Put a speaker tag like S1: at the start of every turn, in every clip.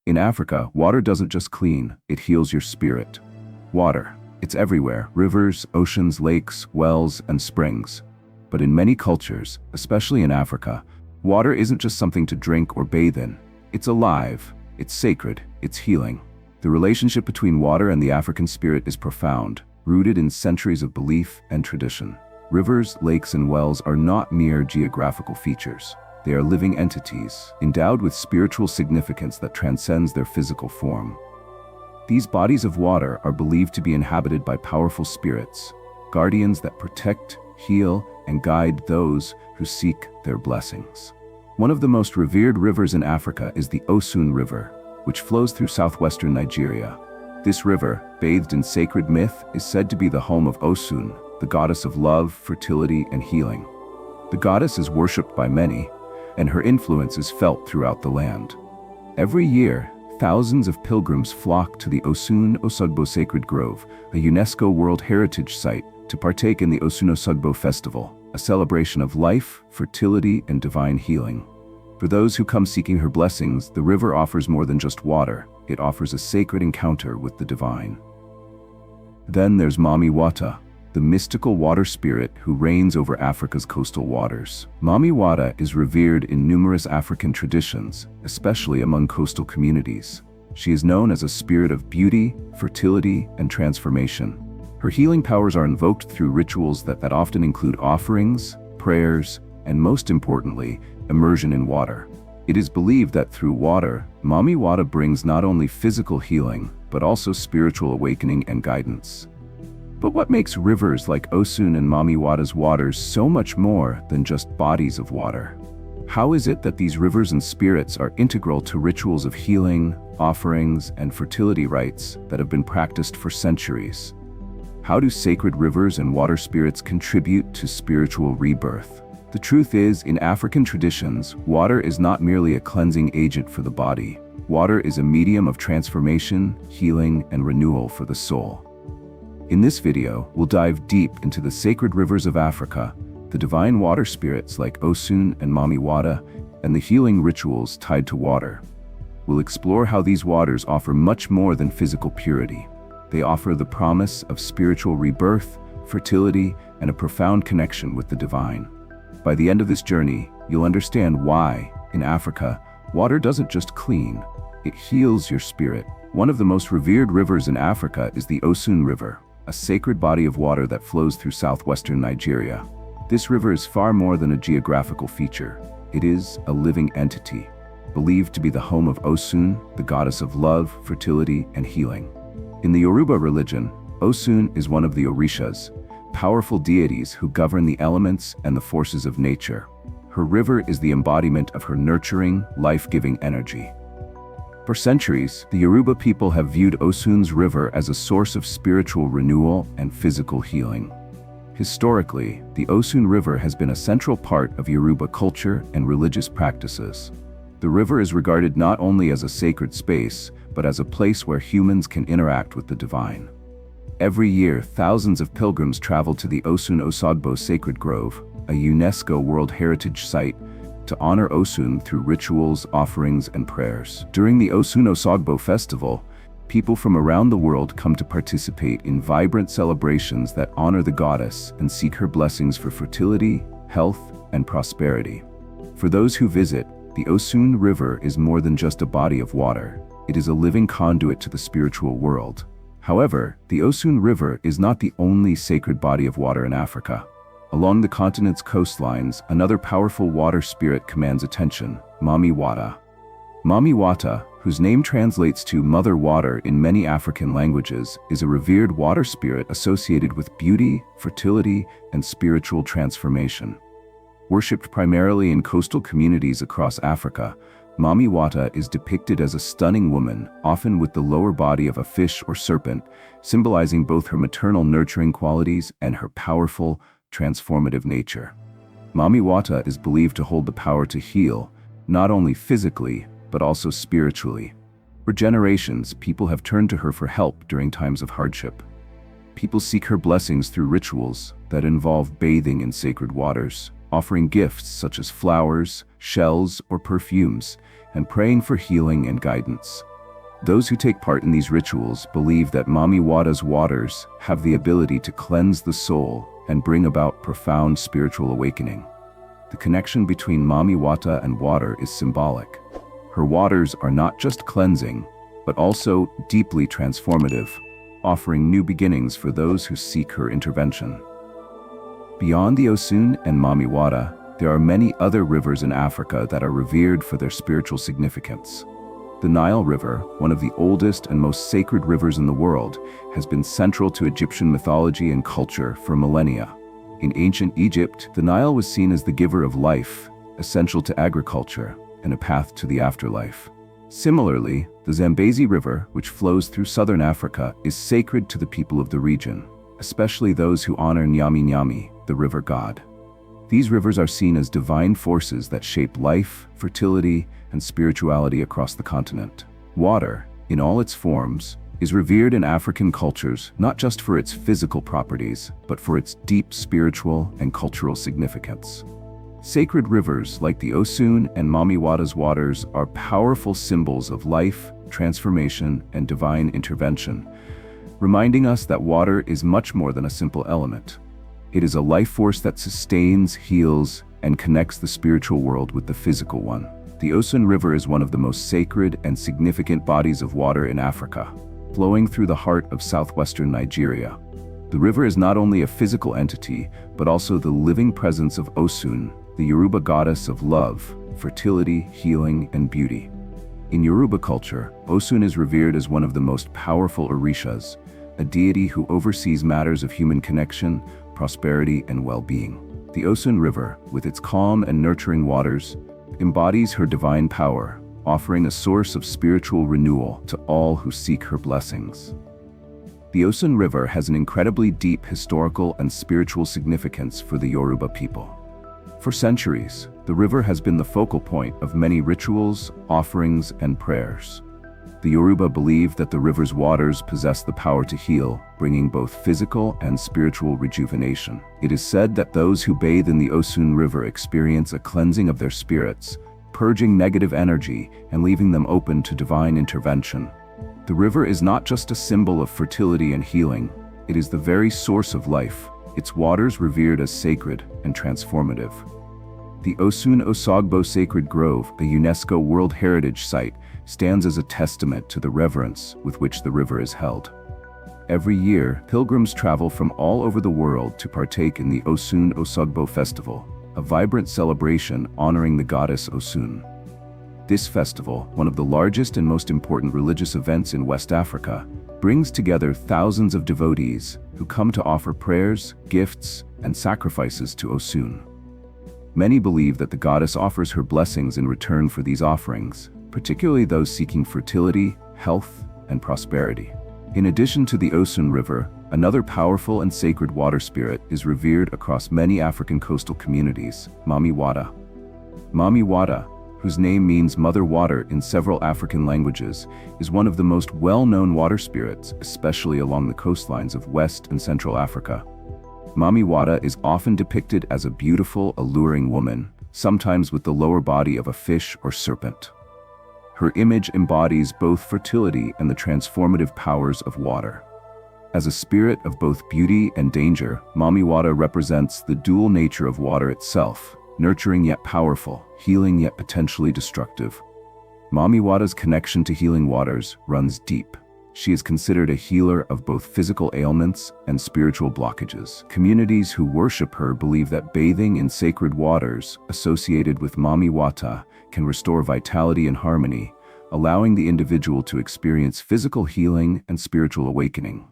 S1: In Africa, water doesn't just clean, it heals your spirit. Water. It's everywhere: rivers, oceans, lakes, wells, and springs. But in many cultures, especially in Africa, water isn't just something to drink or bathe in. It's alive, it's sacred, it's healing. The relationship between water and the African spirit is profound, rooted in centuries of belief and tradition. Rivers, lakes, and wells are not mere geographical features. They are living entities, endowed with spiritual significance that transcends their physical form. These bodies of water are believed to be inhabited by powerful spirits, guardians that protect, heal, and guide those who seek their blessings. One of the most revered rivers in Africa is the Osun River, which flows through southwestern Nigeria. This river, bathed in sacred myth, is said to be the home of Osun, the goddess of love, fertility, and healing. The goddess is worshipped by many, and her influence is felt throughout the land. Every year, thousands of pilgrims flock to the Osun Osogbo Sacred Grove, a UNESCO World Heritage Site, to partake in the Osun Osogbo Festival, a celebration of life, fertility, and divine healing. For those who come seeking her blessings, the river offers more than just water. It offers a sacred encounter with the divine. Then there's Mami Wata, the mystical water spirit who reigns over Africa's coastal waters. Mami Wata is revered in numerous African traditions, especially among coastal communities. She is known as a spirit of beauty, fertility, and transformation. Her healing powers are invoked through rituals that often include offerings, prayers, and most importantly, immersion in water. It is believed that through water, Mami Wata brings not only physical healing, but also spiritual awakening and guidance. But what makes rivers like Osun and Mami Wata's waters so much more than just bodies of water? How is it that these rivers and spirits are integral to rituals of healing, offerings, and fertility rites that have been practiced for centuries? How do sacred rivers and water spirits contribute to spiritual rebirth? The truth is, in African traditions, water is not merely a cleansing agent for the body. Water is a medium of transformation, healing, and renewal for the soul. In this video, we'll dive deep into the sacred rivers of Africa, the divine water spirits like Osun and Mami Wata, and the healing rituals tied to water. We'll explore how these waters offer much more than physical purity. They offer the promise of spiritual rebirth, fertility, and a profound connection with the divine. By the end of this journey, you'll understand why, in Africa, water doesn't just clean, it heals your spirit. One of the most revered rivers in Africa is the Osun River, a sacred body of water that flows through southwestern Nigeria. This river is far more than a geographical feature. It is a living entity, believed to be the home of Osun, the goddess of love, fertility, and healing. In the Yoruba religion, Osun is one of the Orishas, powerful deities who govern the elements and the forces of nature. Her river is the embodiment of her nurturing, life-giving energy. For centuries, the Yoruba people have viewed Osun's river as a source of spiritual renewal and physical healing. Historically, the Osun River has been a central part of Yoruba culture and religious practices. The river is regarded not only as a sacred space, but as a place where humans can interact with the divine. Every year, thousands of pilgrims travel to the Osun Osogbo Sacred Grove, a UNESCO World Heritage Site, to honor Osun through rituals, offerings, and prayers. During the Osun Osogbo Festival, people from around the world come to participate in vibrant celebrations that honor the goddess and seek her blessings for fertility, health, and prosperity. For those who visit, the Osun River is more than just a body of water. It is a living conduit to the spiritual world. However, the Osun River is not the only sacred body of water in Africa. Along the continent's coastlines, another powerful water spirit commands attention: Mami Wata. Mami Wata, whose name translates to Mother Water in many African languages, is a revered water spirit associated with beauty, fertility, and spiritual transformation. Worshipped primarily in coastal communities across Africa, Mami Wata is depicted as a stunning woman, often with the lower body of a fish or serpent, symbolizing both her maternal nurturing qualities and her powerful, transformative nature. Mami Wata is believed to hold the power to heal, not only physically, but also spiritually. For generations, people have turned to her for help during times of hardship. People seek her blessings through rituals that involve bathing in sacred waters, offering gifts such as flowers, shells, or perfumes, and praying for healing and guidance. Those who take part in these rituals believe that Mami Wata's waters have the ability to cleanse the soul and bring about profound spiritual awakening. The connection between Mami Wata and water is symbolic. Her waters are not just cleansing, but also deeply transformative, offering new beginnings for those who seek her intervention. Beyond the Osun and Mami Wata, there are many other rivers in Africa that are revered for their spiritual significance. The Nile River, one of the oldest and most sacred rivers in the world, has been central to Egyptian mythology and culture for millennia. In ancient Egypt, the Nile was seen as the giver of life, essential to agriculture, and a path to the afterlife. Similarly, the Zambezi River, which flows through southern Africa, is sacred to the people of the region, especially those who honor Nyami Nyami, the river god. These rivers are seen as divine forces that shape life, fertility, and spirituality across the continent. Water, in all its forms, is revered in African cultures not just for its physical properties, but for its deep spiritual and cultural significance. Sacred rivers like the Osun and Mami Wata's waters are powerful symbols of life, transformation, and divine intervention, reminding us that water is much more than a simple element. It is a life force that sustains, heals, and connects the spiritual world with the physical one. The Osun River is one of the most sacred and significant bodies of water in Africa, flowing through the heart of southwestern Nigeria. The river is not only a physical entity, but also the living presence of Osun, the Yoruba goddess of love, fertility, healing, and beauty. In Yoruba culture, Osun is revered as one of the most powerful orishas, a deity who oversees matters of human connection, prosperity, and well-being. The Osun River, with its calm and nurturing waters, embodies her divine power, offering a source of spiritual renewal to all who seek her blessings. The Osun River has an incredibly deep historical and spiritual significance for the Yoruba people. For centuries, the river has been the focal point of many rituals, offerings, and prayers. The Yoruba believe that the river's waters possess the power to heal, bringing both physical and spiritual rejuvenation. It is said that those who bathe in the Osun River experience a cleansing of their spirits, purging negative energy and leaving them open to divine intervention. The river is not just a symbol of fertility and healing, it is the very source of life, its waters revered as sacred and transformative. The Osun Osogbo Sacred Grove, a UNESCO World Heritage Site, stands as a testament to the reverence with which the river is held. Every year, pilgrims travel from all over the world to partake in the Osun Osogbo Festival, a vibrant celebration honoring the goddess Osun. This festival, one of the largest and most important religious events in West Africa, brings together thousands of devotees who come to offer prayers, gifts, and sacrifices to Osun. Many believe that the goddess offers her blessings in return for these offerings, particularly those seeking fertility, health, and prosperity. In addition to the Osun River, another powerful and sacred water spirit is revered across many African coastal communities, Mami Wata. Mami Wata, whose name means Mother Water in several African languages, is one of the most well-known water spirits, especially along the coastlines of West and Central Africa. Mami Wata is often depicted as a beautiful, alluring woman, sometimes with the lower body of a fish or serpent. Her image embodies both fertility and the transformative powers of water. As a spirit of both beauty and danger, Mami Wata represents the dual nature of water itself, nurturing yet powerful, healing yet potentially destructive. Mami Wata's connection to healing waters runs deep. She is considered a healer of both physical ailments and spiritual blockages. Communities who worship her believe that bathing in sacred waters associated with Mami Wata can restore vitality and harmony, allowing the individual to experience physical healing and spiritual awakening.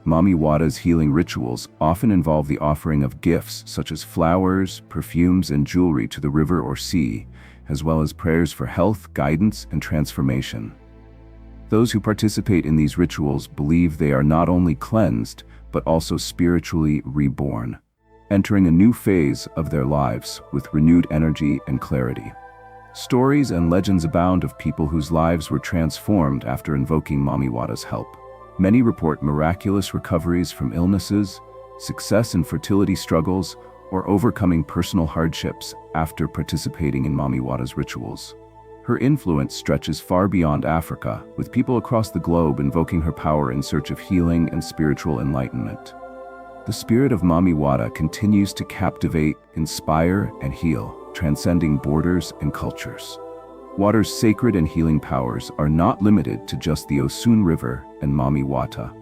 S1: Mami Wata's healing rituals often involve the offering of gifts such as flowers, perfumes, and jewelry to the river or sea, as well as prayers for health, guidance, and transformation. Those who participate in these rituals believe they are not only cleansed, but also spiritually reborn, entering a new phase of their lives with renewed energy and clarity. Stories and legends abound of people whose lives were transformed after invoking Mami Wata's help. Many report miraculous recoveries from illnesses, success in fertility struggles, or overcoming personal hardships after participating in Mami Wata's rituals. Her influence stretches far beyond Africa, with people across the globe invoking her power in search of healing and spiritual enlightenment. The spirit of Mami Wata continues to captivate, inspire, and heal, transcending borders and cultures. Water's sacred and healing powers are not limited to just the Osun River and Mami Wata.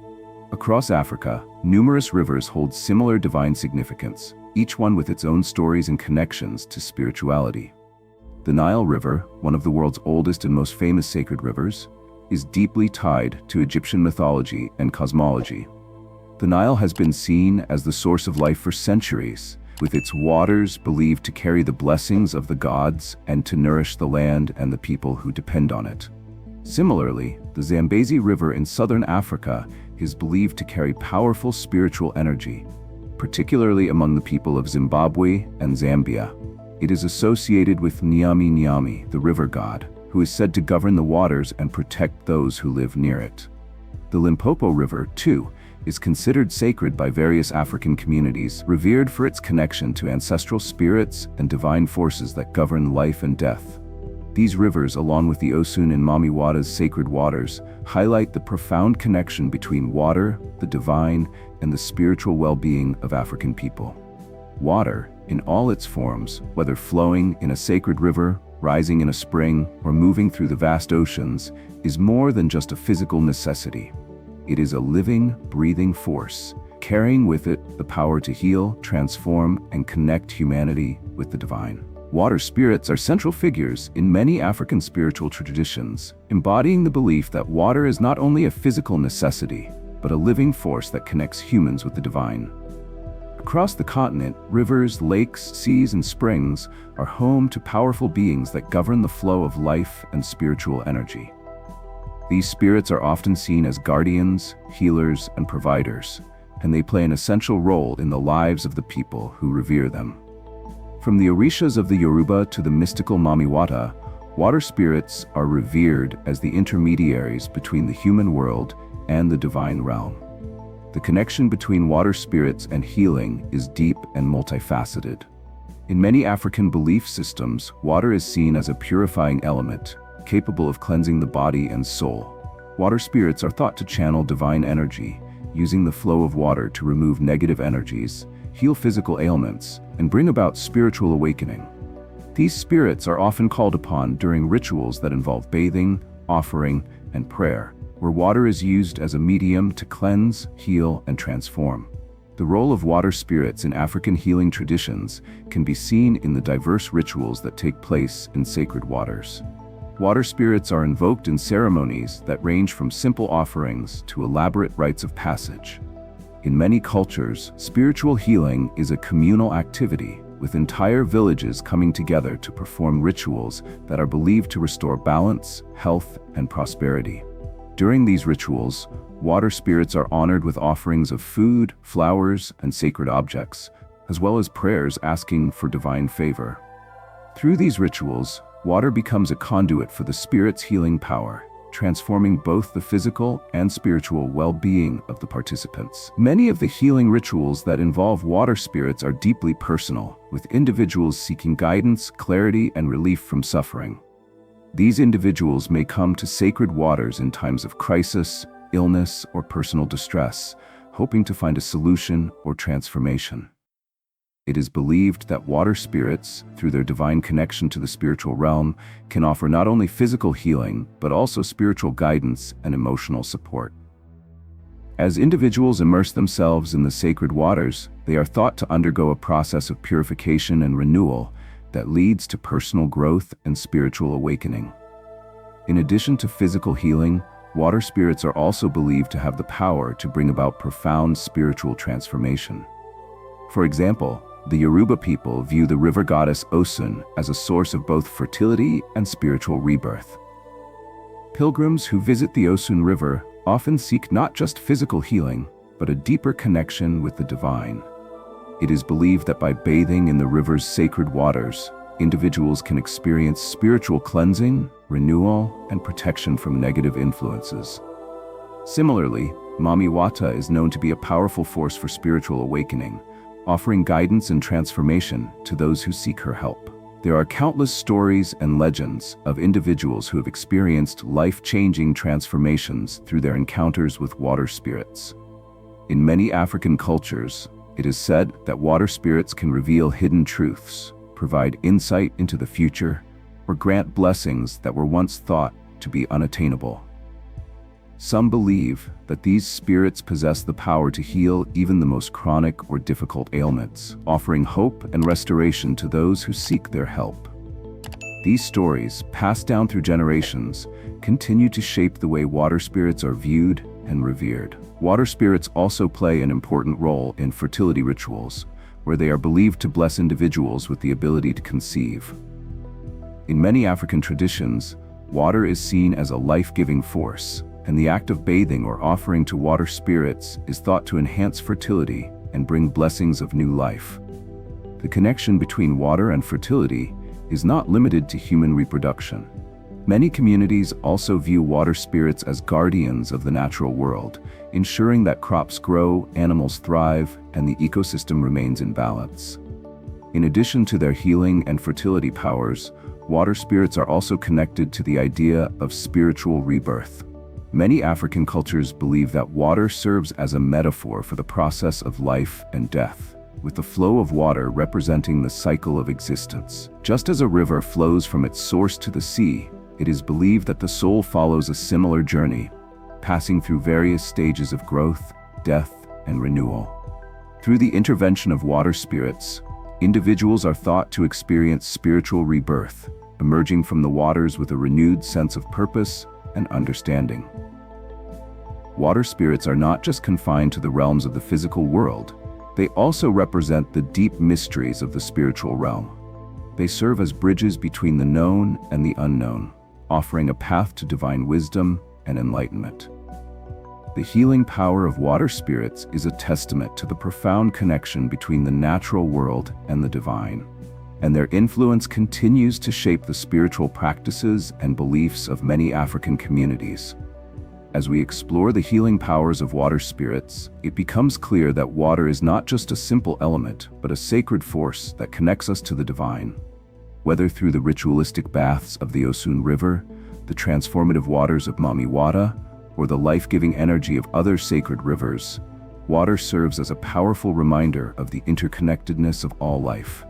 S1: Across Africa, numerous rivers hold similar divine significance, each one with its own stories and connections to spirituality. The Nile River, one of the world's oldest and most famous sacred rivers, is deeply tied to Egyptian mythology and cosmology. The Nile has been seen as the source of life for centuries, with its waters believed to carry the blessings of the gods and to nourish the land and the people who depend on it. Similarly, the Zambezi River in southern Africa is believed to carry powerful spiritual energy, particularly among the people of Zimbabwe and Zambia. It is associated with Nyami Nyami, the river god, who is said to govern the waters and protect those who live near it. The Limpopo River, too, is considered sacred by various African communities, revered for its connection to ancestral spirits and divine forces that govern life and death. These rivers, along with the Osun and Mami Wata's sacred waters, highlight the profound connection between water, the divine, and the spiritual well-being of African people. Water, in all its forms, whether flowing in a sacred river, rising in a spring, or moving through the vast oceans, is more than just a physical necessity. It is a living, breathing force, carrying with it the power to heal, transform, and connect humanity with the divine. Water spirits are central figures in many African spiritual traditions, embodying the belief that water is not only a physical necessity, but a living force that connects humans with the divine. Across the continent, rivers, lakes, seas, and springs are home to powerful beings that govern the flow of life and spiritual energy. These spirits are often seen as guardians, healers, and providers, and they play an essential role in the lives of the people who revere them. From the Orishas of the Yoruba to the mystical Mami Wata, water spirits are revered as the intermediaries between the human world and the divine realm. The connection between water spirits and healing is deep and multifaceted. In many African belief systems, water is seen as a purifying element, capable of cleansing the body and soul. Water spirits are thought to channel divine energy, using the flow of water to remove negative energies, heal physical ailments, and bring about spiritual awakening. These spirits are often called upon during rituals that involve bathing, offering, and prayer, where water is used as a medium to cleanse, heal, and transform. The role of water spirits in African healing traditions can be seen in the diverse rituals that take place in sacred waters. Water spirits are invoked in ceremonies that range from simple offerings to elaborate rites of passage. In many cultures, spiritual healing is a communal activity, with entire villages coming together to perform rituals that are believed to restore balance, health, and prosperity. During these rituals, water spirits are honored with offerings of food, flowers, and sacred objects, as well as prayers asking for divine favor. Through these rituals, water becomes a conduit for the spirit's healing power, transforming both the physical and spiritual well-being of the participants. Many of the healing rituals that involve water spirits are deeply personal, with individuals seeking guidance, clarity, and relief from suffering. These individuals may come to sacred waters in times of crisis, illness, or personal distress, hoping to find a solution or transformation. It is believed that water spirits, through their divine connection to the spiritual realm, can offer not only physical healing, but also spiritual guidance and emotional support. As individuals immerse themselves in the sacred waters, they are thought to undergo a process of purification and renewal that leads to personal growth and spiritual awakening. In addition to physical healing, water spirits are also believed to have the power to bring about profound spiritual transformation. For example, the Yoruba people view the river goddess Osun as a source of both fertility and spiritual rebirth. Pilgrims who visit the Osun River often seek not just physical healing, but a deeper connection with the divine. It is believed that by bathing in the river's sacred waters, individuals can experience spiritual cleansing, renewal, and protection from negative influences. Similarly, Mami Wata is known to be a powerful force for spiritual awakening, offering guidance and transformation to those who seek her help. There are countless stories and legends of individuals who have experienced life-changing transformations through their encounters with water spirits. In many African cultures, it is said that water spirits can reveal hidden truths, provide insight into the future, or grant blessings that were once thought to be unattainable. Some believe that these spirits possess the power to heal even the most chronic or difficult ailments, offering hope and restoration to those who seek their help. These stories, passed down through generations, continue to shape the way water spirits are viewed and revered. Water spirits also play an important role in fertility rituals, where they are believed to bless individuals with the ability to conceive. In many African traditions, water is seen as a life-giving force, and the act of bathing or offering to water spirits is thought to enhance fertility and bring blessings of new life. The connection between water and fertility is not limited to human reproduction. Many communities also view water spirits as guardians of the natural world, ensuring that crops grow, animals thrive, and the ecosystem remains in balance. In addition to their healing and fertility powers, water spirits are also connected to the idea of spiritual rebirth. Many African cultures believe that water serves as a metaphor for the process of life and death, with the flow of water representing the cycle of existence. Just as a river flows from its source to the sea, it is believed that the soul follows a similar journey, passing through various stages of growth, death, and renewal. Through the intervention of water spirits, individuals are thought to experience spiritual rebirth, emerging from the waters with a renewed sense of purpose and understanding. Water spirits are not just confined to the realms of the physical world, they also represent the deep mysteries of the spiritual realm. They serve as bridges between the known and the unknown, offering a path to divine wisdom and enlightenment. The healing power of water spirits is a testament to the profound connection between the natural world and the divine, and their influence continues to shape the spiritual practices and beliefs of many African communities. As we explore the healing powers of water spirits, it becomes clear that water is not just a simple element, but a sacred force that connects us to the divine. Whether through the ritualistic baths of the Osun River, the transformative waters of Mamiwata, or the life-giving energy of other sacred rivers, water serves as a powerful reminder of the interconnectedness of all life.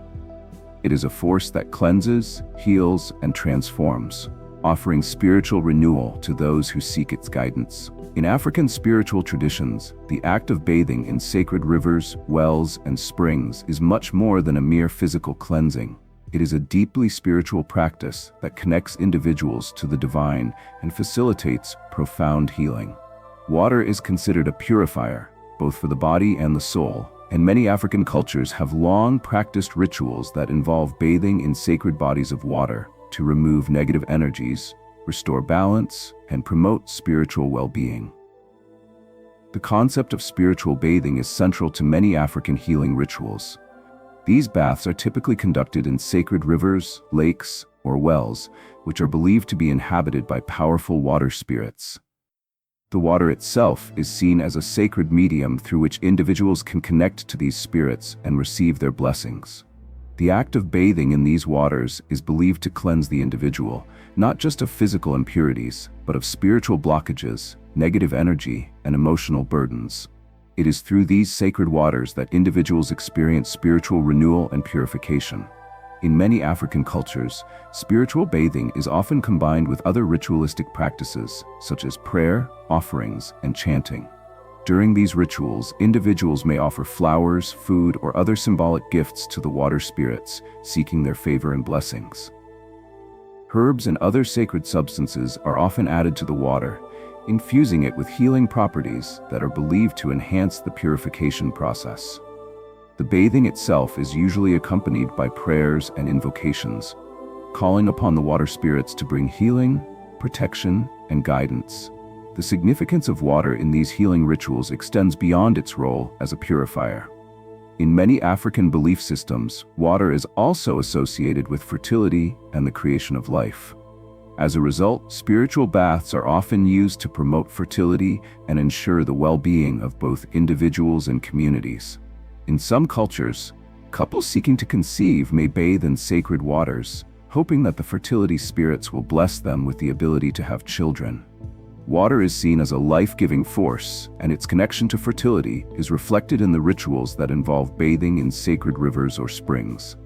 S1: It is a force that cleanses, heals, and transforms, offering spiritual renewal to those who seek its guidance. In African spiritual traditions, the act of bathing in sacred rivers, wells, and springs is much more than a mere physical cleansing. It is a deeply spiritual practice that connects individuals to the divine and facilitates profound healing. Water is considered a purifier, both for the body and the soul, and many African cultures have long practiced rituals that involve bathing in sacred bodies of water to remove negative energies, restore balance, and promote spiritual well-being. The concept of spiritual bathing is central to many African healing rituals. These baths are typically conducted in sacred rivers, lakes, or wells, which are believed to be inhabited by powerful water spirits. The water itself is seen as a sacred medium through which individuals can connect to these spirits and receive their blessings. The act of bathing in these waters is believed to cleanse the individual, not just of physical impurities, but of spiritual blockages, negative energy, and emotional burdens. It is through these sacred waters that individuals experience spiritual renewal and purification. In many African cultures, spiritual bathing is often combined with other ritualistic practices, such as prayer, offerings, and chanting. During these rituals, individuals may offer flowers, food, or other symbolic gifts to the water spirits, seeking their favor and blessings. Herbs and other sacred substances are often added to the water, infusing it with healing properties that are believed to enhance the purification process. The bathing itself is usually accompanied by prayers and invocations, calling upon the water spirits to bring healing, protection, and guidance. The significance of water in these healing rituals extends beyond its role as a purifier. In many African belief systems, water is also associated with fertility and the creation of life. As a result, spiritual baths are often used to promote fertility and ensure the well-being of both individuals and communities. In some cultures, Couples seeking to conceive may bathe in sacred waters, hoping that the fertility spirits will bless them with the ability to have children. Water is seen as a life-giving force, and its connection to fertility is reflected in the rituals that involve bathing in sacred rivers or springs.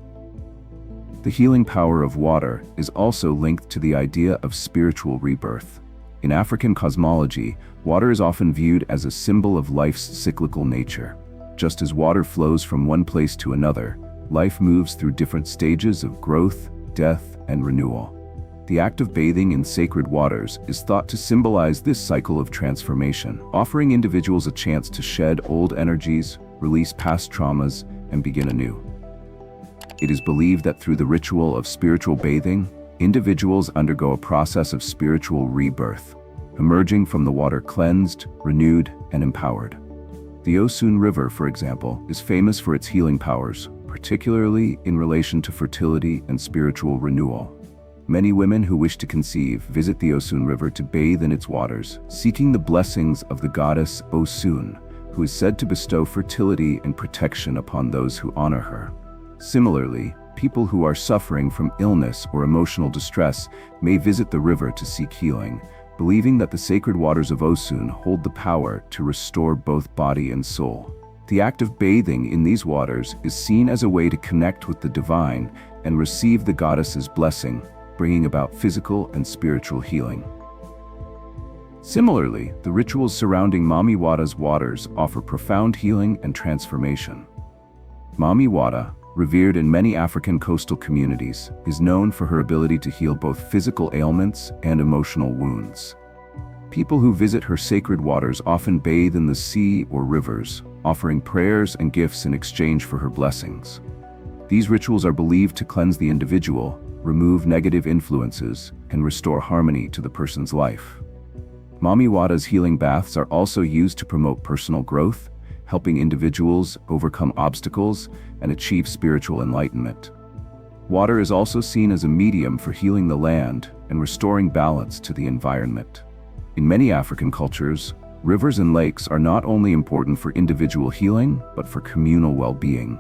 S1: The healing power of water is also linked to the idea of spiritual rebirth. In African cosmology, water is often viewed as a symbol of life's cyclical nature. Just as water flows from one place to another, life moves through different stages of growth, death, and renewal. The act of bathing in sacred waters is thought to symbolize this cycle of transformation, offering individuals a chance to shed old energies, release past traumas, and begin anew. It is believed that through the ritual of spiritual bathing, individuals undergo a process of spiritual rebirth, emerging from the water cleansed, renewed, and empowered. The Osun River, for example, is famous for its healing powers, particularly in relation to fertility and spiritual renewal. Many women who wish to conceive visit the Osun River to bathe in its waters, seeking the blessings of the goddess Osun, who is said to bestow fertility and protection upon those who honor her. Similarly, people who are suffering from illness or emotional distress may visit the river to seek healing, believing that the sacred waters of Osun hold the power to restore both body and soul. The act of bathing in these waters is seen as a way to connect with the divine and receive the goddess's blessing, bringing about physical and spiritual healing. Similarly, the rituals surrounding Mami Wata's waters offer profound healing and transformation. Mami Wata, revered in many African coastal communities, is known for her ability to heal both physical ailments and emotional wounds. People who visit her sacred waters often bathe in the sea or rivers, offering prayers and gifts in exchange for her blessings. These rituals are believed to cleanse the individual, remove negative influences, and restore harmony to the person's life. Mami Wata's healing baths are also used to promote personal growth, helping individuals overcome obstacles and achieve spiritual enlightenment. Water is also seen as a medium for healing the land and restoring balance to the environment. In many African cultures, rivers and lakes are not only important for individual healing, but for communal well-being.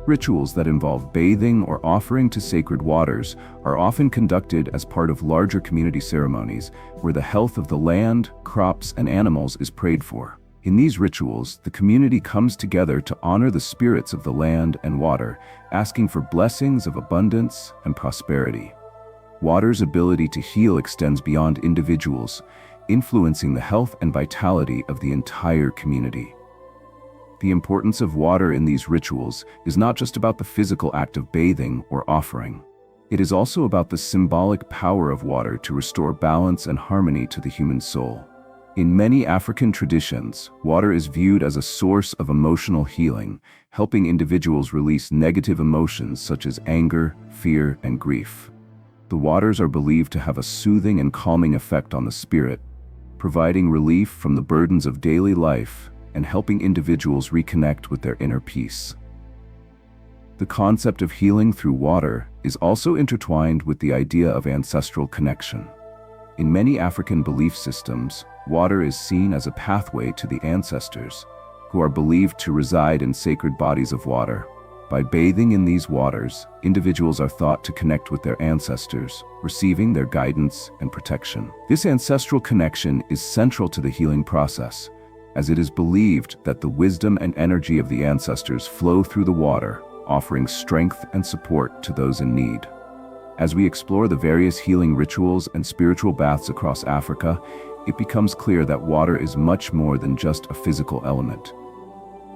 S1: Rituals that involve bathing or offering to sacred waters are often conducted as part of larger community ceremonies where the health of the land, crops, and animals is prayed for. In these rituals, the community comes together to honor the spirits of the land and water, asking for blessings of abundance and prosperity. Water's ability to heal extends beyond individuals, influencing the health and vitality of the entire community. The importance of water in these rituals is not just about the physical act of bathing or offering. It is also about the symbolic power of water to restore balance and harmony to the human soul. In many African traditions, water is viewed as a source of emotional healing, helping individuals release negative emotions such as anger, fear, and grief. The waters are believed to have a soothing and calming effect on the spirit, providing relief from the burdens of daily life and helping individuals reconnect with their inner peace. The concept of healing through water is also intertwined with the idea of ancestral connection. In many African belief systems, water is seen as a pathway to the ancestors, who are believed to reside in sacred bodies of water. By bathing in these waters, individuals are thought to connect with their ancestors, receiving their guidance and protection. This ancestral connection is central to the healing process, as it is believed that the wisdom and energy of the ancestors flow through the water, offering strength and support to those in need. As we explore the various healing rituals and spiritual baths across Africa, it becomes clear that water is much more than just a physical element.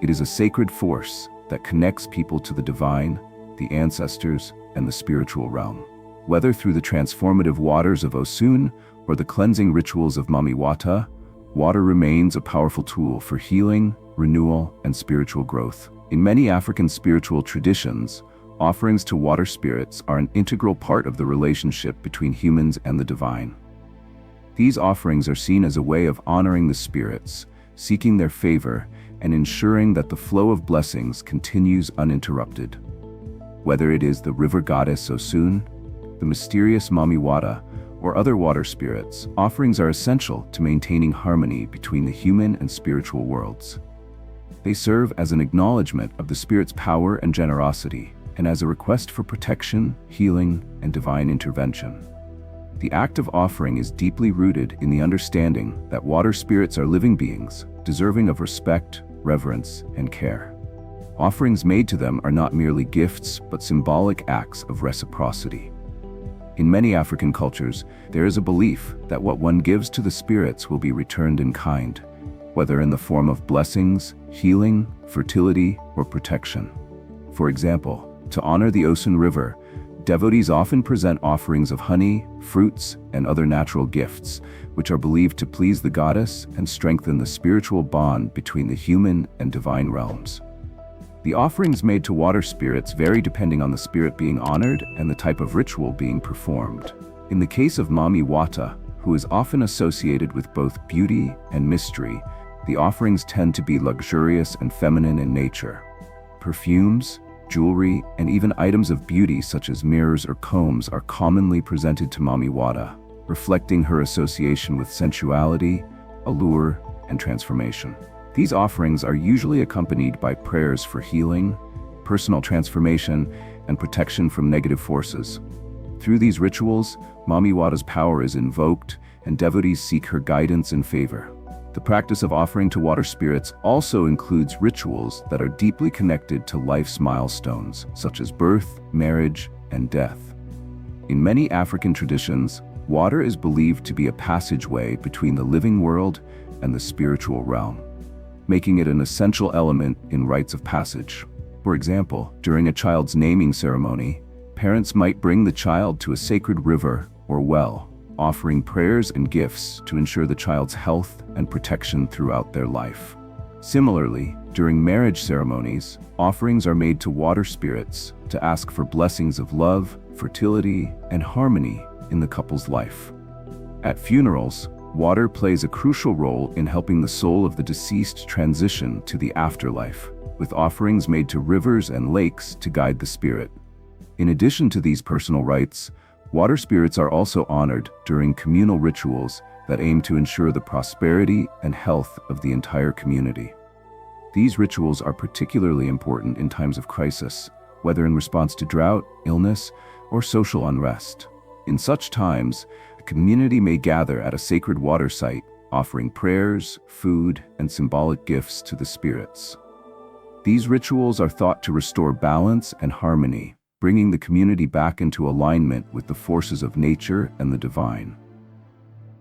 S1: It is a sacred force that connects people to the divine, the ancestors, and the spiritual realm. Whether through the transformative waters of Osun or the cleansing rituals of Mami Wata, water remains a powerful tool for healing, renewal, and spiritual growth. In many African spiritual traditions, offerings to water spirits are an integral part of the relationship between humans and the divine. These offerings are seen as a way of honoring the spirits, seeking their favor, and ensuring that the flow of blessings continues uninterrupted. Whether it is the river goddess Osun, the mysterious Mami Wata, or other water spirits, offerings are essential to maintaining harmony between the human and spiritual worlds. They serve as an acknowledgement of the spirit's power and generosity, and as a request for protection, healing, and divine intervention. The act of offering is deeply rooted in the understanding that water spirits are living beings, deserving of respect, reverence, and care. Offerings made to them are not merely gifts, but symbolic acts of reciprocity. In many African cultures, there is a belief that what one gives to the spirits will be returned in kind, whether in the form of blessings, healing, fertility, or protection. For example, to honor the Osun River, devotees often present offerings of honey, fruits, and other natural gifts, which are believed to please the goddess and strengthen the spiritual bond between the human and divine realms. The offerings made to water spirits vary depending on the spirit being honored and the type of ritual being performed. In the case of Mami Wata, who is often associated with both beauty and mystery, the offerings tend to be luxurious and feminine in nature. Perfumes, jewelry, and even items of beauty such as mirrors or combs are commonly presented to Mami Wata, reflecting her association with sensuality, allure, and transformation. These offerings are usually accompanied by prayers for healing, personal transformation, and protection from negative forces. Through these rituals, Mami Wata's power is invoked, and devotees seek her guidance and favor. The practice of offering to water spirits also includes rituals that are deeply connected to life's milestones, such as birth, marriage, and death. In many African traditions, water is believed to be a passageway between the living world and the spiritual realm, making it an essential element in rites of passage. For example, during a child's naming ceremony, parents might bring the child to a sacred river or well, offering prayers and gifts to ensure the child's health and protection throughout their life. Similarly, during marriage ceremonies, offerings are made to water spirits to ask for blessings of love, fertility, and harmony in the couple's life. At funerals, water plays a crucial role in helping the soul of the deceased transition to the afterlife, with offerings made to rivers and lakes to guide the spirit. In addition to these personal rites, water spirits are also honored during communal rituals that aim to ensure the prosperity and health of the entire community. These rituals are particularly important in times of crisis, whether in response to drought, illness, or social unrest. In such times, a community may gather at a sacred water site, offering prayers, food, and symbolic gifts to the spirits. These rituals are thought to restore balance and harmony, bringing the community back into alignment with the forces of nature and the divine.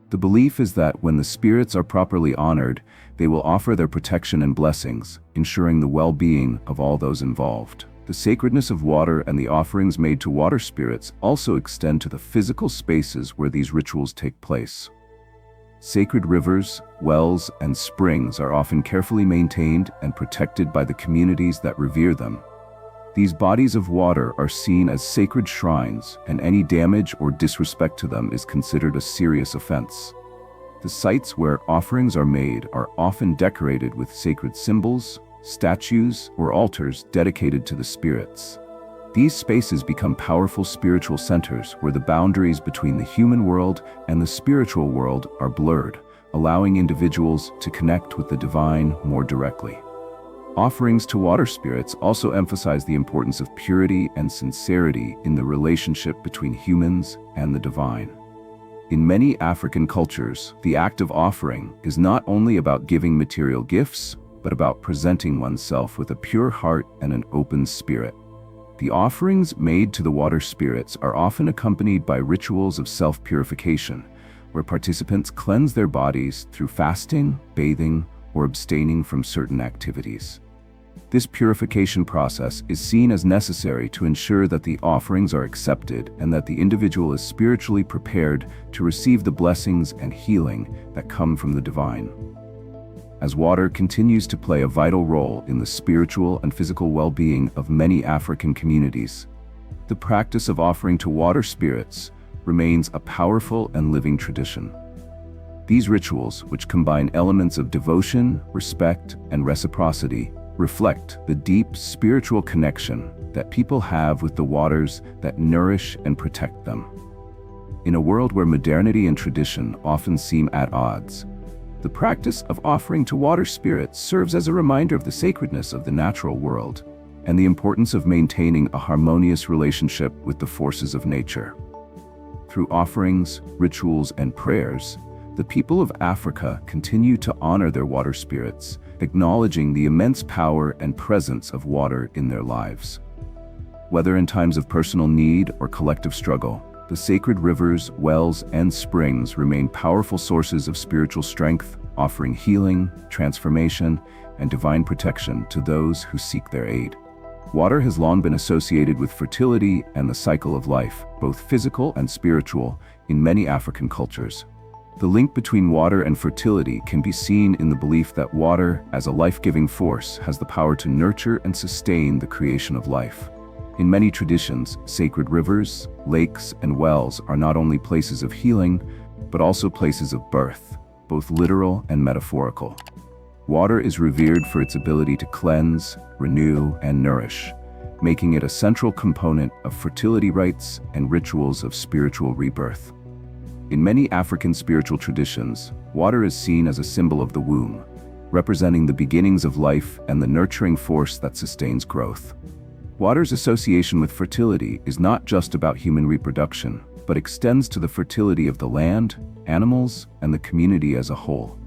S1: The belief is that when the spirits are properly honored, they will offer their protection and blessings, ensuring the well-being of all those involved. The sacredness of water and the offerings made to water spirits also extend to the physical spaces where these rituals take place. Sacred rivers, wells, and springs are often carefully maintained and protected by the communities that revere them. These bodies of water are seen as sacred shrines, and any damage or disrespect to them is considered a serious offense. The sites where offerings are made are often decorated with sacred symbols, statues, or altars dedicated to the spirits. These spaces become powerful spiritual centers where the boundaries between the human world and the spiritual world are blurred, allowing individuals to connect with the divine more directly. Offerings to water spirits also emphasize the importance of purity and sincerity in the relationship between humans and the divine. In many African cultures, the act of offering is not only about giving material gifts, but about presenting oneself with a pure heart and an open spirit. The offerings made to the water spirits are often accompanied by rituals of self-purification, where participants cleanse their bodies through fasting, bathing, or abstaining from certain activities. This purification process is seen as necessary to ensure that the offerings are accepted and that the individual is spiritually prepared to receive the blessings and healing that come from the divine. As water continues to play a vital role in the spiritual and physical well-being of many African communities, the practice of offering to water spirits remains a powerful and living tradition. These rituals, which combine elements of devotion, respect, and reciprocity, reflect the deep spiritual connection that people have with the waters that nourish and protect them. In a world where modernity and tradition often seem at odds, The practice of offering to water spirits serves as a reminder of the sacredness of the natural world and the importance of maintaining a harmonious relationship with the forces of nature. Through offerings, rituals, and prayers, the people of Africa continue to honor their water spirits, acknowledging the immense power and presence of water in their lives. Whether in times of personal need or collective struggle, the sacred rivers, wells, and springs remain powerful sources of spiritual strength, offering healing, transformation, and divine protection to those who seek their aid. Water has long been associated with fertility and the cycle of life, both physical and spiritual, in many African cultures. The link between water and fertility can be seen in the belief that water, as a life-giving force, has the power to nurture and sustain the creation of life. In many traditions, sacred rivers, lakes, and wells are not only places of healing, but also places of birth, both literal and metaphorical. Water is revered for its ability to cleanse, renew, and nourish, making it a central component of fertility rites and rituals of spiritual rebirth. In many African spiritual traditions, water is seen as a symbol of the womb, representing the beginnings of life and the nurturing force that sustains growth. Water's association with fertility is not just about human reproduction, but extends to the fertility of the land, animals, and the community as a whole.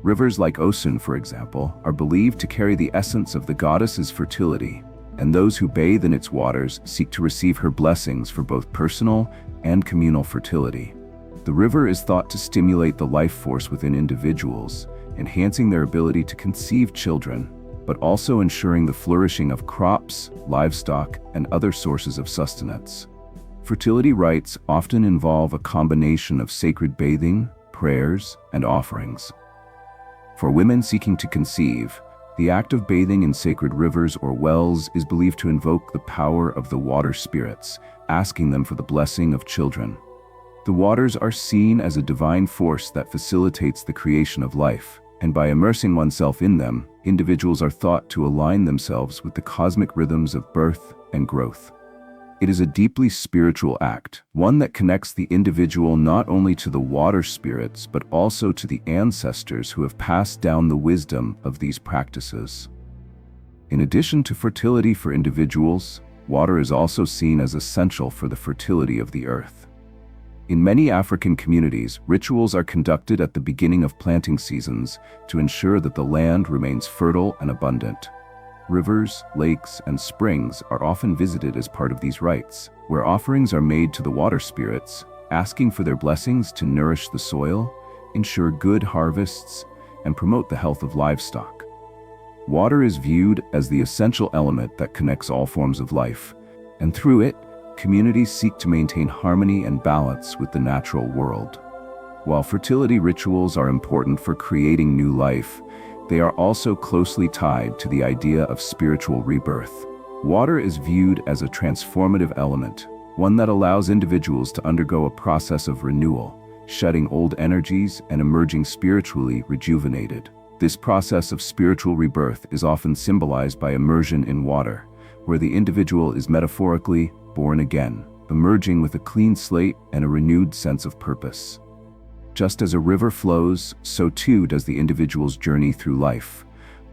S1: Rivers like Osun, for example, are believed to carry the essence of the goddess's fertility, and those who bathe in its waters seek to receive her blessings for both personal and communal fertility. The river is thought to stimulate the life force within individuals, enhancing their ability to conceive children, but also ensuring the flourishing of crops, livestock, and other sources of sustenance. Fertility rites often involve a combination of sacred bathing, prayers, and offerings. For women seeking to conceive, the act of bathing in sacred rivers or wells is believed to invoke the power of the water spirits, asking them for the blessing of children. The waters are seen as a divine force that facilitates the creation of life, and by immersing oneself in them, individuals are thought to align themselves with the cosmic rhythms of birth and growth. It is a deeply spiritual act, one that connects the individual not only to the water spirits but also to the ancestors who have passed down the wisdom of these practices. In addition to fertility for individuals, water is also seen as essential for the fertility of the earth. In many African communities, rituals are conducted at the beginning of planting seasons to ensure that the land remains fertile and abundant. Rivers, lakes, and springs are often visited as part of these rites, where offerings are made to the water spirits, asking for their blessings to nourish the soil, ensure good harvests, and promote the health of livestock. Water is viewed as the essential element that connects all forms of life, and through it, communities seek to maintain harmony and balance with the natural world. While fertility rituals are important for creating new life, they are also closely tied to the idea of spiritual rebirth. Water is viewed as a transformative element, one that allows individuals to undergo a process of renewal, shedding old energies and emerging spiritually rejuvenated. This process of spiritual rebirth is often symbolized by immersion in water, where the individual is metaphorically born again, emerging with a clean slate and a renewed sense of purpose. Just as a river flows, so too does the individual's journey through life,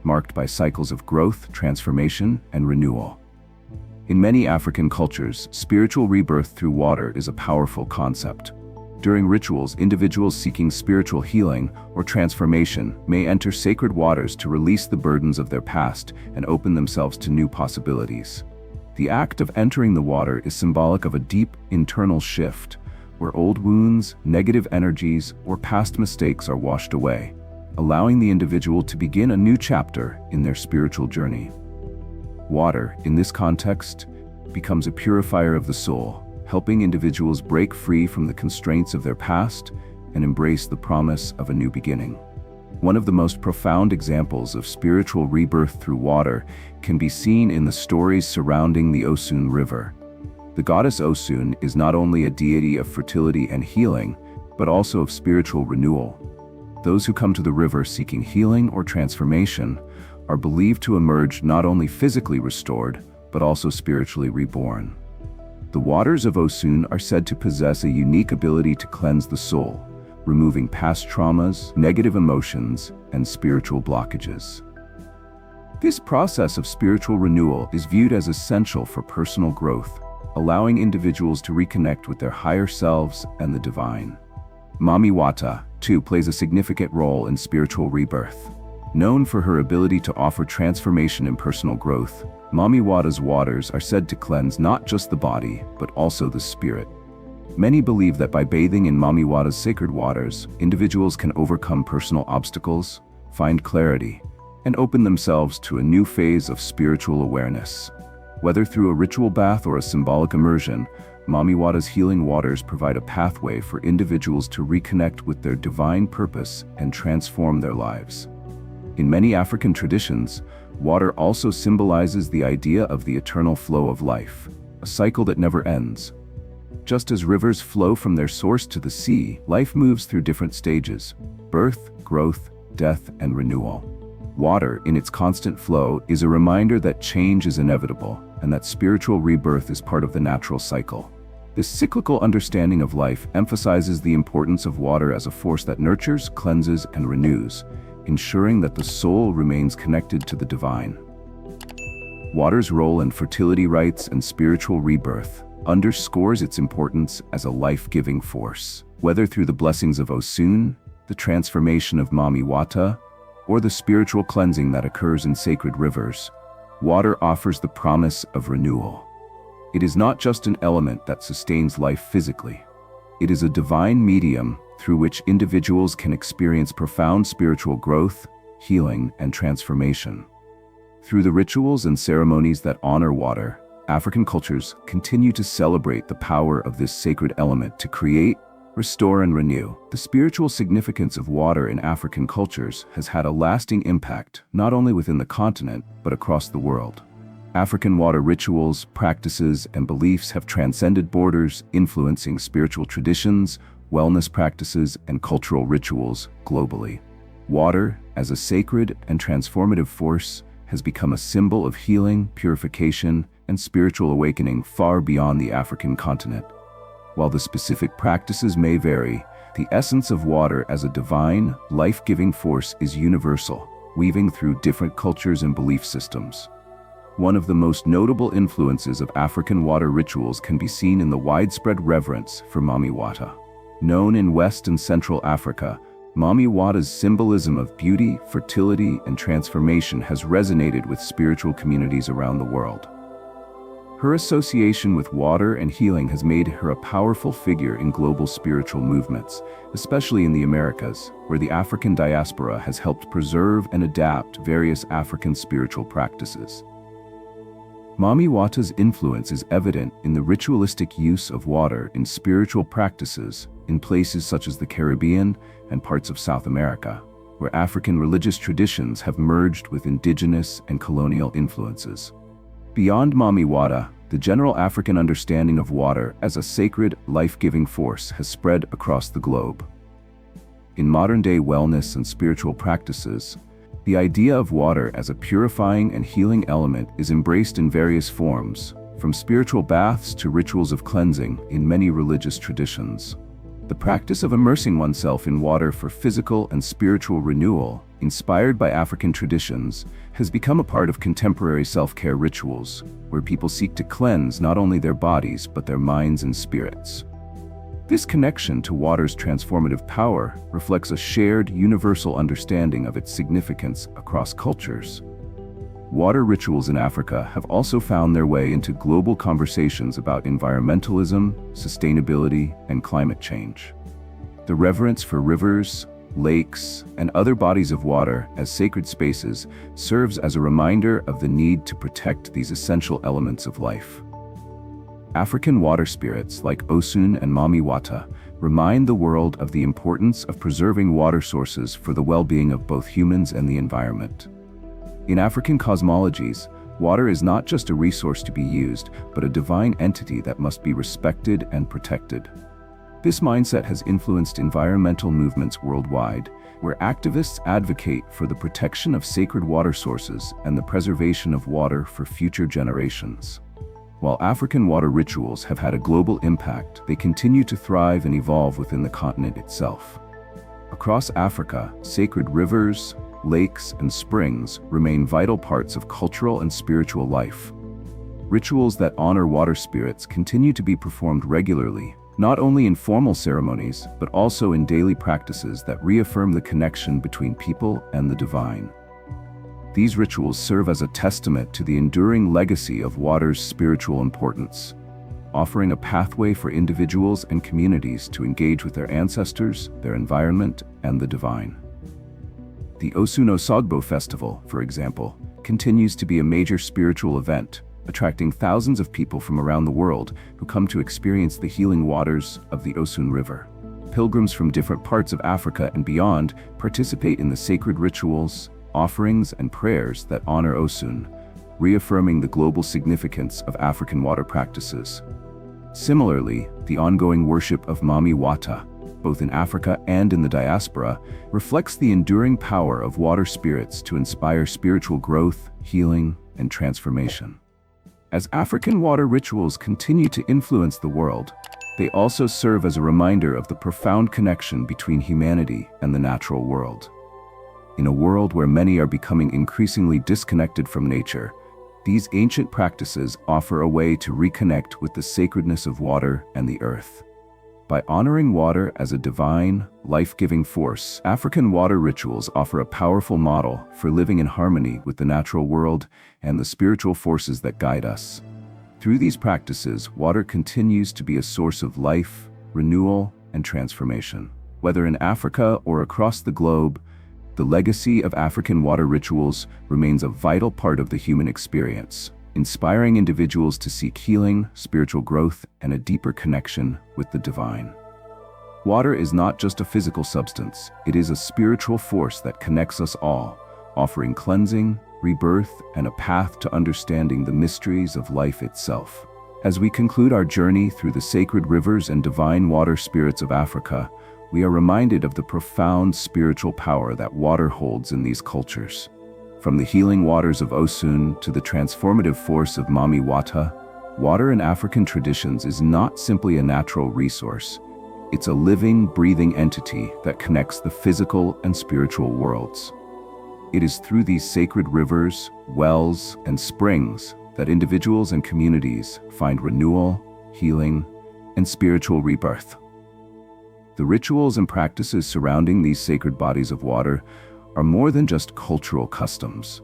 S1: marked by cycles of growth, transformation, and renewal. In many African cultures, spiritual rebirth through water is a powerful concept. During rituals, individuals seeking spiritual healing or transformation may enter sacred waters to release the burdens of their past and open themselves to new possibilities. The act of entering the water is symbolic of a deep internal shift, where old wounds, negative energies, or past mistakes are washed away, allowing the individual to begin a new chapter in their spiritual journey. Water, in this context, becomes a purifier of the soul, helping individuals break free from the constraints of their past and embrace the promise of a new beginning. One of the most profound examples of spiritual rebirth through water can be seen in the stories surrounding the Osun River. The goddess Osun is not only a deity of fertility and healing, but also of spiritual renewal. Those who come to the river seeking healing or transformation are believed to emerge not only physically restored, but also spiritually reborn. The waters of Osun are said to possess a unique ability to cleanse the soul, removing past traumas, negative emotions, and spiritual blockages. This process of spiritual renewal is viewed as essential for personal growth, allowing individuals to reconnect with their higher selves and the divine. Mami Wata, too, plays a significant role in spiritual rebirth. Known for her ability to offer transformation and personal growth, Mami Wata's waters are said to cleanse not just the body, but also the spirit. Many believe that by bathing in Mami Wata's sacred waters, individuals can overcome personal obstacles, find clarity, and open themselves to a new phase of spiritual awareness. Whether through a ritual bath or a symbolic immersion, Mami Wata's healing waters provide a pathway for individuals to reconnect with their divine purpose and transform their lives. In many African traditions, water also symbolizes the idea of the eternal flow of life, a cycle that never ends. Just as rivers flow from their source to the sea, life moves through different stages: birth, growth, death, and renewal. Water, in its constant flow, is a reminder that change is inevitable and that spiritual rebirth is part of the natural cycle. This cyclical understanding of life emphasizes the importance of water as a force that nurtures, cleanses, and renews, ensuring that the soul remains connected to the divine. Water's role in fertility rites and spiritual rebirth underscores its importance as a life-giving force. Whether through the blessings of Osun, the transformation of Mami Wata, or the spiritual cleansing that occurs in sacred rivers, water offers the promise of renewal. It is not just an element that sustains life physically. It is a divine medium through which individuals can experience profound spiritual growth, healing, and transformation. Through the rituals and ceremonies that honor water, African cultures continue to celebrate the power of this sacred element to create, restore, and renew. The spiritual significance of water in African cultures has had a lasting impact not only within the continent, but across the world. African water rituals, practices, and beliefs have transcended borders, influencing spiritual traditions, wellness practices, and cultural rituals globally. Water, as a sacred and transformative force, has become a symbol of healing, purification, and spiritual awakening far beyond the African continent. While the specific practices may vary, the essence of water as a divine, life-giving force is universal, weaving through different cultures and belief systems. One of the most notable influences of African water rituals can be seen in the widespread reverence for Mami Wata. Known in West and Central Africa, Mami Wata's symbolism of beauty, fertility, and transformation has resonated with spiritual communities around the world. Her association with water and healing has made her a powerful figure in global spiritual movements, especially in the Americas, where the African diaspora has helped preserve and adapt various African spiritual practices. Mami Wata's influence is evident in the ritualistic use of water in spiritual practices in places such as the Caribbean and parts of South America, where African religious traditions have merged with indigenous and colonial influences. Beyond Mami Wata, the general African understanding of water as a sacred, life-giving force has spread across the globe. In modern-day wellness and spiritual practices, the idea of water as a purifying and healing element is embraced in various forms, from spiritual baths to rituals of cleansing in many religious traditions. The practice of immersing oneself in water for physical and spiritual renewal, inspired by African traditions, has become a part of contemporary self-care rituals, where people seek to cleanse not only their bodies but their minds and spirits. This connection to water's transformative power reflects a shared, universal understanding of its significance across cultures. Water rituals in Africa have also found their way into global conversations about environmentalism, sustainability, and climate change. The reverence for rivers, lakes, and other bodies of water as sacred spaces serves as a reminder of the need to protect these essential elements of life. African water spirits like Osun and Mami Wata remind the world of the importance of preserving water sources for the well-being of both humans and the environment. In African cosmologies, water is not just a resource to be used, but a divine entity that must be respected and protected. This mindset has influenced environmental movements worldwide, where activists advocate for the protection of sacred water sources and the preservation of water for future generations. While African water rituals have had a global impact, they continue to thrive and evolve within the continent itself. Across Africa, sacred rivers, lakes, and springs remain vital parts of cultural and spiritual life. Rituals that honor water spirits continue to be performed regularly, not only in formal ceremonies, but also in daily practices that reaffirm the connection between people and the divine. These rituals serve as a testament to the enduring legacy of water's spiritual importance, offering a pathway for individuals and communities to engage with their ancestors, their environment, and the divine. The Osun Osogbo festival, for example, continues to be a major spiritual event, attracting thousands of people from around the world who come to experience the healing waters of the Osun River. Pilgrims from different parts of Africa and beyond participate in the sacred rituals, offerings, and prayers that honor Osun, reaffirming the global significance of African water practices. Similarly, the ongoing worship of Mami Wata, both in Africa and in the diaspora, reflects the enduring power of water spirits to inspire spiritual growth, healing, and transformation. As African water rituals continue to influence the world, they also serve as a reminder of the profound connection between humanity and the natural world. In a world where many are becoming increasingly disconnected from nature, these ancient practices offer a way to reconnect with the sacredness of water and the earth. By honoring water as a divine, life-giving force, African water rituals offer a powerful model for living in harmony with the natural world and the spiritual forces that guide us. Through these practices, water continues to be a source of life, renewal, and transformation. Whether in Africa or across the globe, the legacy of African water rituals remains a vital part of the human experience, inspiring individuals to seek healing, spiritual growth, and a deeper connection with the divine. Water is not just a physical substance, it is a spiritual force that connects us all, offering cleansing, rebirth, and a path to understanding the mysteries of life itself. As we conclude our journey through the sacred rivers and divine water spirits of Africa, we are reminded of the profound spiritual power that water holds in these cultures. From the healing waters of Osun to the transformative force of Mami Wata, water in African traditions is not simply a natural resource. It's a living, breathing entity that connects the physical and spiritual worlds. It is through these sacred rivers, wells, and springs that individuals and communities find renewal, healing, and spiritual rebirth. The rituals and practices surrounding these sacred bodies of water are more than just cultural customs.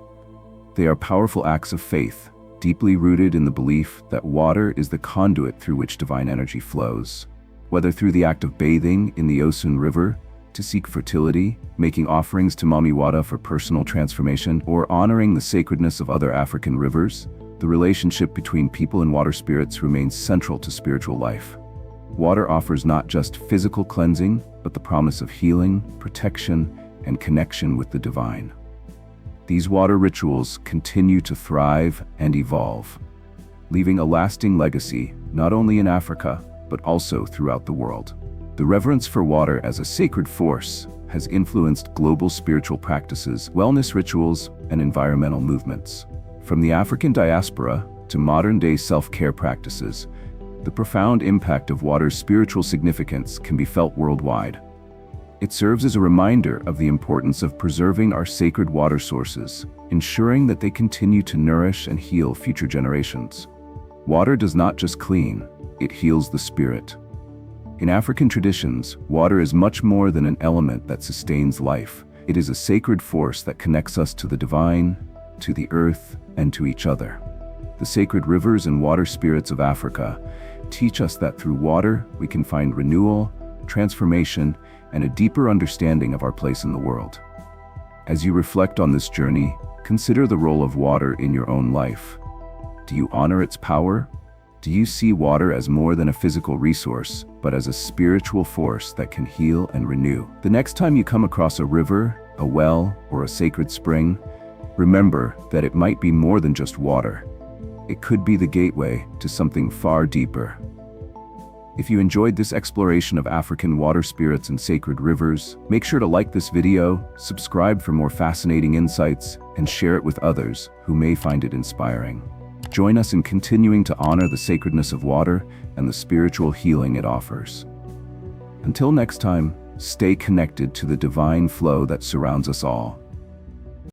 S1: They are powerful acts of faith, deeply rooted in the belief that water is the conduit through which divine energy flows. Whether through the act of bathing in the Osun River to seek fertility, making offerings to Mami Wata for personal transformation, or honoring the sacredness of other African rivers, the relationship between people and water spirits remains central to spiritual life. Water offers not just physical cleansing, but the promise of healing, protection, and connection with the divine. These water rituals continue to thrive and evolve, leaving a lasting legacy not only in Africa, but also throughout the world. The reverence for water as a sacred force has influenced global spiritual practices, wellness rituals, and environmental movements. From the African diaspora to modern-day self-care practices, the profound impact of water's spiritual significance can be felt worldwide. It serves as a reminder of the importance of preserving our sacred water sources, ensuring that they continue to nourish and heal future generations. Water does not just clean, it heals the spirit. In African traditions, water is much more than an element that sustains life. It is a sacred force that connects us to the divine, to the earth, and to each other. The sacred rivers and water spirits of Africa teach us that through water we can find renewal, transformation, and a deeper understanding of our place in the world. As you reflect on this journey, consider the role of water in your own life. Do you honor its power? Do you see water as more than a physical resource, but as a spiritual force that can heal and renew? The next time you come across a river, a well, or a sacred spring, remember that it might be more than just water. It could be the gateway to something far deeper. If you enjoyed this exploration of African water spirits and sacred rivers, make sure to like this video, subscribe for more fascinating insights, and share it with others who may find it inspiring. Join us in continuing to honor the sacredness of water and the spiritual healing it offers. Until next time, Stay connected to the divine flow that surrounds us all.